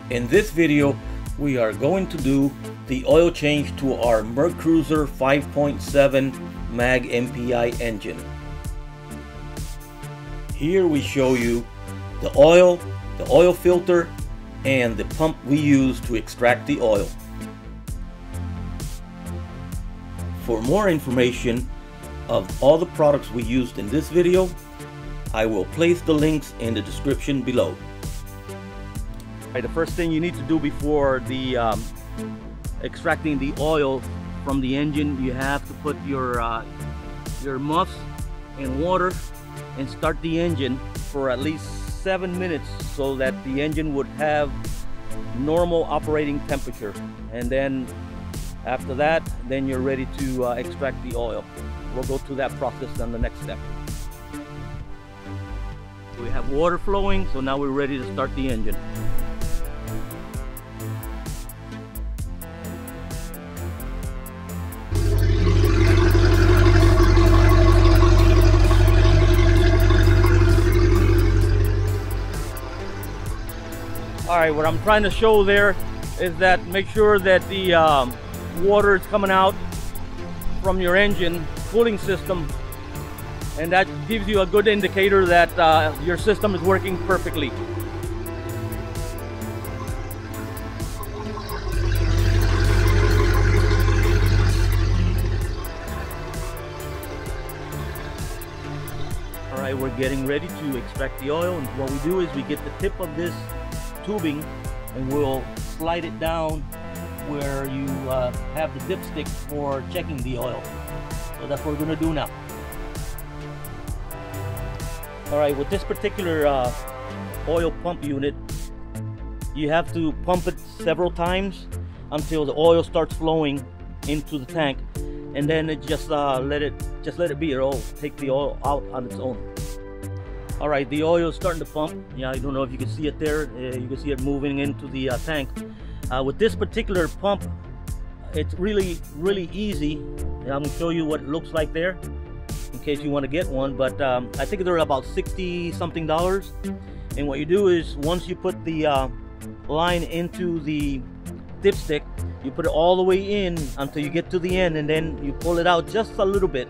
In this video, we are going to do the oil change to our Mercruiser 5.7 Mag MPI engine. Here we show you the oil filter, and the pump we use to extract the oil. For more information of all the products we used in this video, I will place the links in the description below. The first thing you need to do before the extracting the oil from the engine, you have to put your muffs in water and start the engine for at least 7 minutes so that the engine would have normal operating temperature. And then after that, then you're ready to extract the oil. We'll go through that process on the next step. We have water flowing, so now we're ready to start the engine. Alright, what I'm trying to show there is that make sure that the water is coming out from your engine cooling system, and that gives you a good indicator that your system is working perfectly. Alright, we're getting ready to extract the oil, and what we do is we get the tip of this tubing and we'll slide it down where you have the dipstick for checking the oil. So that's what we're going to do now. Alright, with this particular oil pump unit, you have to pump it several times until the oil starts flowing into the tank, and then it just let it be. It'll take the oil out on its own. Alright, the oil is starting to pump. Yeah, I don't know if you can see it there. You can see it moving into the tank. With this particular pump, it's really easy. And I'm going to show you what it looks like there in case you want to get one. But I think they're about $60 something. And what you do is once you put the line into the dipstick, you put it all the way in until you get to the end, and then you pull it out just a little bit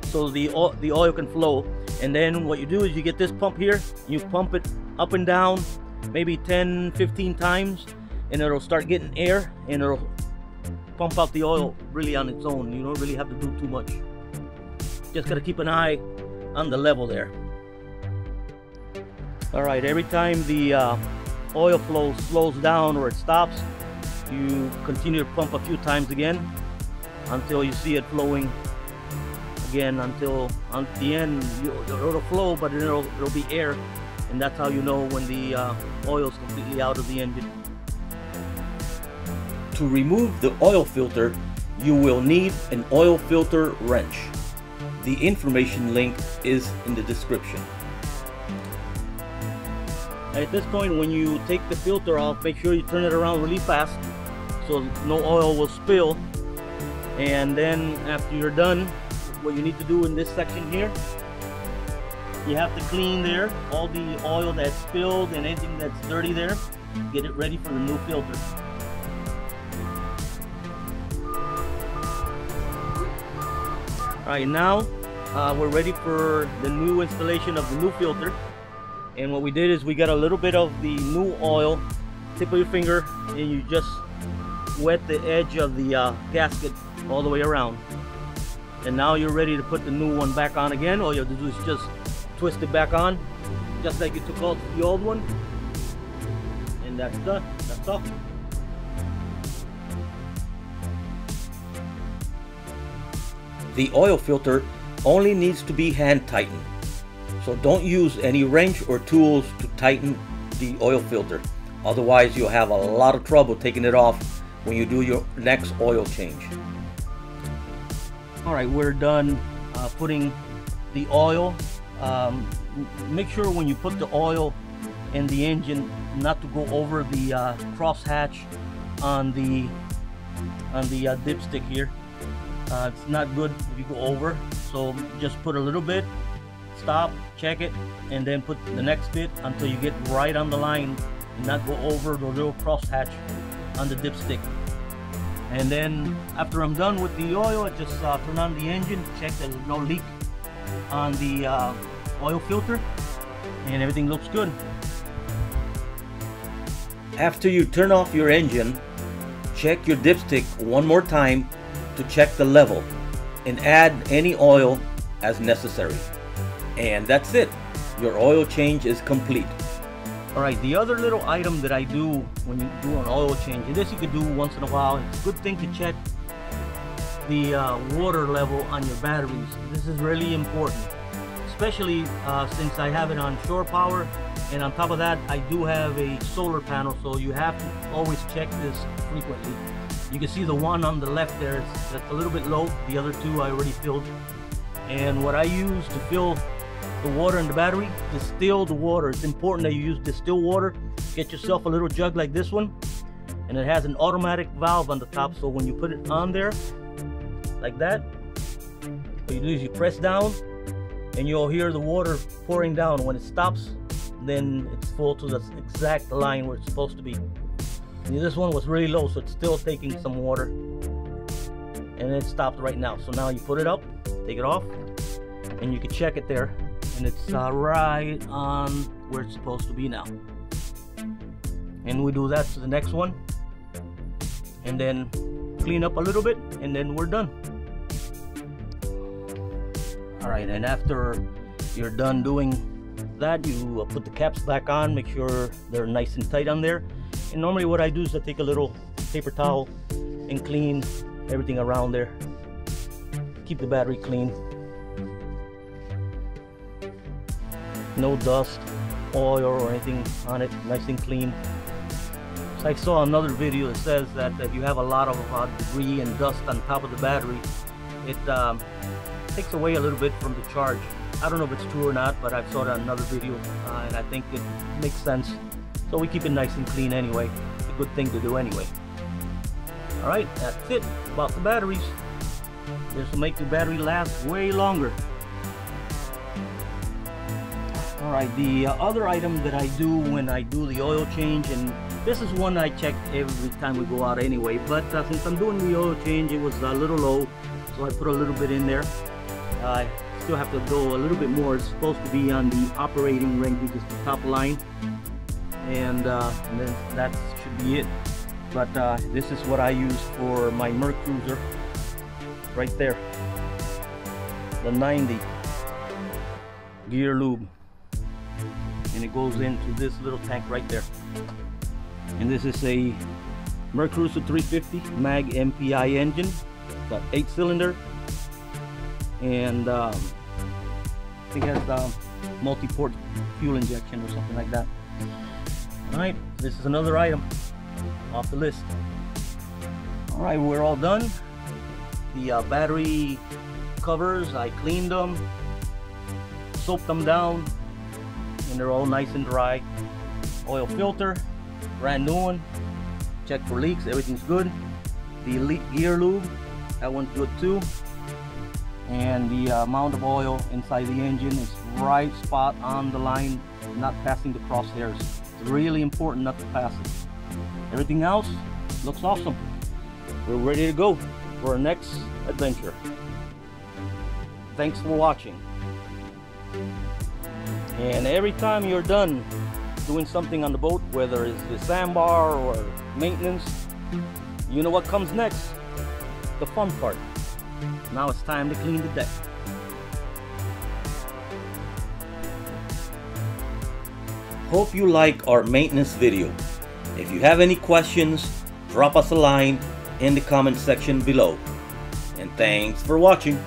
so the oil can flow. And then what you do is you get this pump here, you pump it up and down maybe 10-15 times, and it'll start getting air and it'll pump out the oil really on its own. You don't really have to do too much. Just gotta keep an eye on the level there. Alright, every time the oil flow slows down or it stops, you continue to pump a few times again until you see it flowing again, until on the end it'll flow, but it'll be air, and that's how you know when the oil is completely out of the engine. To remove the oil filter, you will need an oil filter wrench. The information link is in the description. At this point, when you take the filter off, make sure you turn it around really fast so no oil will spill. And then after you're done, what you need to do in this section here, you have to clean there all the oil that's spilled and anything that's dirty there. Get it ready for the new filter. Alright, now we're ready for the new installation of the new filter. And what we did is we got a little bit of the new oil, tip of your finger, and you just wet the edge of the gasket all the way around. And now you're ready to put the new one back on again. All you have to do is just twist it back on, just like you took out the old one. And that's done. That's all. The oil filter only needs to be hand tightened, so don't use any wrench or tools to tighten the oil filter. Otherwise, you'll have a lot of trouble taking it off when you do your next oil change. Alright, we're done putting the oil. Make sure when you put the oil in the engine not to go over the crosshatch on the dipstick here. It's not good if you go over, so just put a little bit, stop, check it, and then put the next bit until you get right on the line and not go over the little crosshatch on the dipstick. And then after I'm done with the oil, I just turn on the engine, check there's no leak on the oil filter, and everything looks good. After you turn off your engine, check your dipstick one more time to check the level and add any oil as necessary. And that's it. Your oil change is complete. Alright, the other little item that I do when you do an oil change, and this you could do once in a while, it's a good thing to check the water level on your batteries. This is really important, especially since I have it on shore power, and on top of that I do have a solar panel, so you have to always check this frequently. You can see the one on the left there, that's a little bit low. The other two I already filled. And what I use to fill the water in the battery, distilled water. It's important that you use distilled water. Get yourself a little jug like this one, and it has an automatic valve on the top, so when you put it on there like that, what you do is you press down and you'll hear the water pouring down. When it stops, then it's full to the exact line where it's supposed to be. See, this one was really low, so it's still taking some water, and it stopped right now. So now you put it up, take it off, and you can check it there, and it's right on where it's supposed to be now. And we do that to the next one, and then clean up a little bit, and then we're done. All right, and after you're done doing that, you put the caps back on, make sure they're nice and tight on there. And normally what I do is I take a little paper towel and clean everything around there, keep the battery clean. No dust, oil, or anything on it, nice and clean. So I saw another video that says that if you have a lot of debris and dust on top of the battery, it takes away a little bit from the charge. I don't know if it's true or not, but I saw that in another video, and I think it makes sense. So we keep it nice and clean anyway. It's a good thing to do anyway. Alright, that's it about the batteries. This will make the battery last way longer. Alright, the other item that I do when I do the oil change, and this is one I check every time we go out anyway, but since I'm doing the oil change, it was a little low, so I put a little bit in there. I still have to go a little bit more. It's supposed to be on the operating ring, which is the top line, and then that should be it. But this is what I use for my Mercruiser right there, the 90 Gear Lube, and it goes into this little tank right there. And this is a Mercruiser 350 Mag MPI engine, got 8-cylinder, and I think it has multi-port fuel injection or something like that. Alright, this is another item off the list. Alright, we're all done. The battery covers, I cleaned them, soaped them down, and they're all nice and dry. Oil filter, brand new one. Check for leaks, everything's good. The Gear Lube, that one's good too. And the amount of oil inside the engine is right spot on the line, not passing the crosshairs. It's really important not to pass it. Everything else looks awesome. We're ready to go for our next adventure. Thanks for watching. And every time you're done doing something on the boat, whether it's the sandbar or maintenance, you know what comes next? The fun part. Now it's time to clean the deck. Hope you like our maintenance video. If you have any questions, drop us a line in the comment section below. And thanks for watching.